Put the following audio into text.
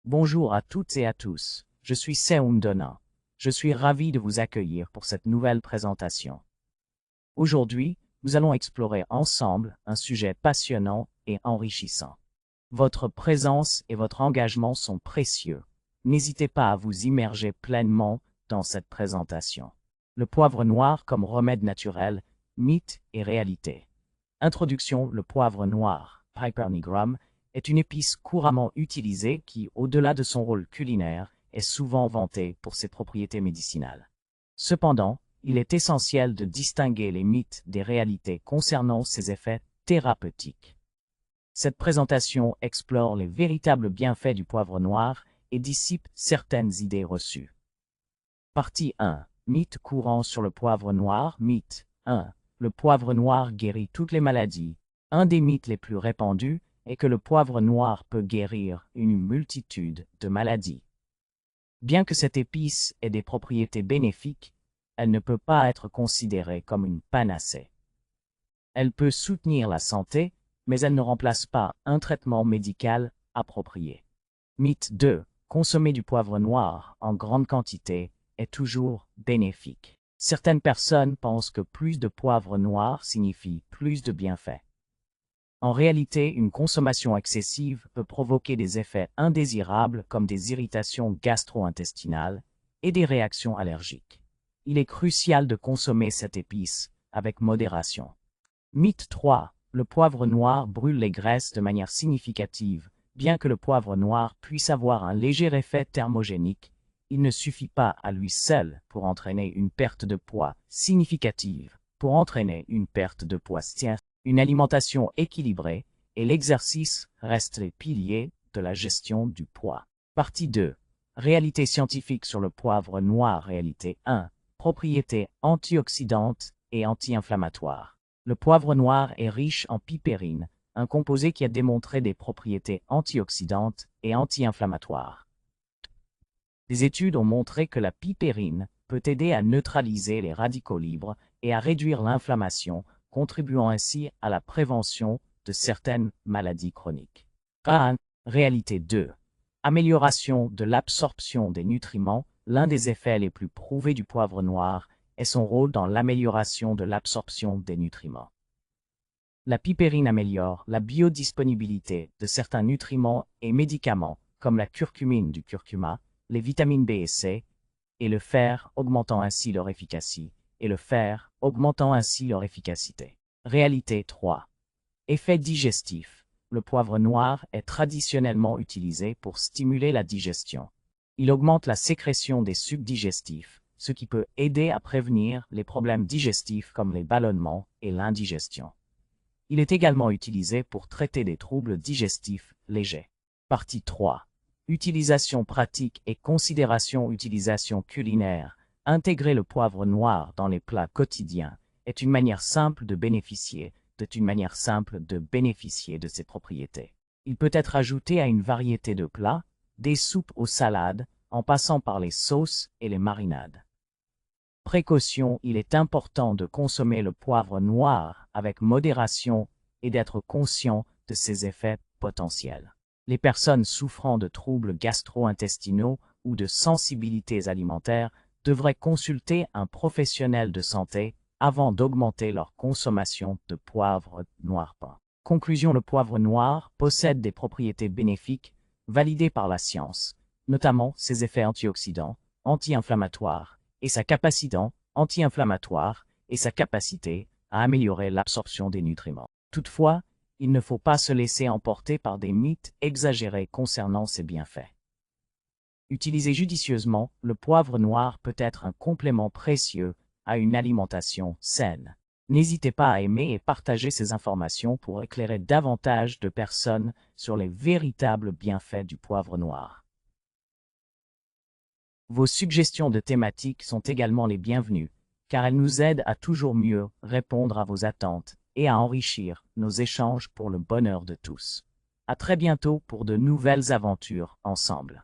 Bonjour à toutes et à tous, je suis Seung Dona. Je suis ravi de vous accueillir pour cette nouvelle présentation. Aujourd'hui, nous allons explorer ensemble un sujet passionnant et enrichissant. Votre présence et votre engagement sont précieux. N'hésitez pas à vous immerger pleinement dans cette présentation. Le poivre noir comme remède naturel, mythe et réalité. Introduction. Le poivre noir, Piper nigrum, est une épice couramment utilisée qui, au-delà de son rôle culinaire, est souvent vantée pour ses propriétés médicinales. Cependant, il est essentiel de distinguer les mythes des réalités concernant ses effets thérapeutiques. Cette présentation explore les véritables bienfaits du poivre noir et dissipe certaines idées reçues. Partie 1. Mythe courant sur le poivre noir. Mythe 1. Le poivre noir guérit toutes les maladies. Un des mythes les plus répandus est que le poivre noir peut guérir une multitude de maladies. Bien que cette épice ait des propriétés bénéfiques, elle ne peut pas être considérée comme une panacée. Elle peut soutenir la santé, mais elle ne remplace pas un traitement médical approprié. Mythe 2. Consommer du poivre noir en grande quantité est toujours bénéfique. Certaines personnes pensent que plus de poivre noir signifie plus de bienfaits. En réalité, une consommation excessive peut provoquer des effets indésirables comme des irritations gastro-intestinales et des réactions allergiques. Il est crucial de consommer cette épice avec modération. Mythe 3. Le poivre noir brûle les graisses de manière significative. Bien que le poivre noir puisse avoir un léger effet thermogénique, il ne suffit pas à lui seul pour entraîner une perte de poids significative. Pour entraîner une perte de poids, une alimentation équilibrée et l'exercice restent les piliers de la gestion du poids. Partie 2. Réalité scientifique sur le poivre noir. Réalité 1. Propriétés antioxydantes et anti-inflammatoires. Le poivre noir est riche en pipérine, un composé qui a démontré des propriétés antioxydantes et anti-inflammatoires. Des études ont montré que la pipérine peut aider à neutraliser les radicaux libres et à réduire l'inflammation, contribuant ainsi à la prévention de certaines maladies chroniques. Réalité 2. Amélioration de l'absorption des nutriments. L'un des effets les plus prouvés du poivre noir est son rôle dans l'amélioration de l'absorption des nutriments. La pipérine améliore la biodisponibilité de certains nutriments et médicaments, comme la curcumine du curcuma, les vitamines B et C, et le fer, augmentant ainsi leur efficacité. Réalité 3. Effet digestif. Le poivre noir est traditionnellement utilisé pour stimuler la digestion. Il augmente la sécrétion des sucs digestifs, ce qui peut aider à prévenir les problèmes digestifs comme les ballonnements et l'indigestion. Il est également utilisé pour traiter des troubles digestifs légers. Partie 3. Utilisation pratique et considération. Utilisation culinaire. Intégrer le poivre noir dans les plats quotidiens est une manière simple de bénéficier de ses propriétés. Il peut être ajouté à une variété de plats, des soupes aux salades, en passant par les sauces et les marinades. Précaution, il est important de consommer le poivre noir avec modération et d'être conscient de ses effets potentiels. Les personnes souffrant de troubles gastro-intestinaux ou de sensibilités alimentaires devraient consulter un professionnel de santé avant d'augmenter leur consommation de poivre noir peint. Conclusion. Le poivre noir possède des propriétés bénéfiques validées par la science, notamment ses effets antioxydants, anti-inflammatoires et sa capacité à améliorer l'absorption des nutriments. Toutefois, il ne faut pas se laisser emporter par des mythes exagérés concernant ses bienfaits. Utilisé judicieusement, le poivre noir peut être un complément précieux à une alimentation saine. N'hésitez pas à aimer et partager ces informations pour éclairer davantage de personnes sur les véritables bienfaits du poivre noir. Vos suggestions de thématiques sont également les bienvenues, car elles nous aident à toujours mieux répondre à vos attentes et à enrichir nos échanges pour le bonheur de tous. À très bientôt pour de nouvelles aventures ensemble.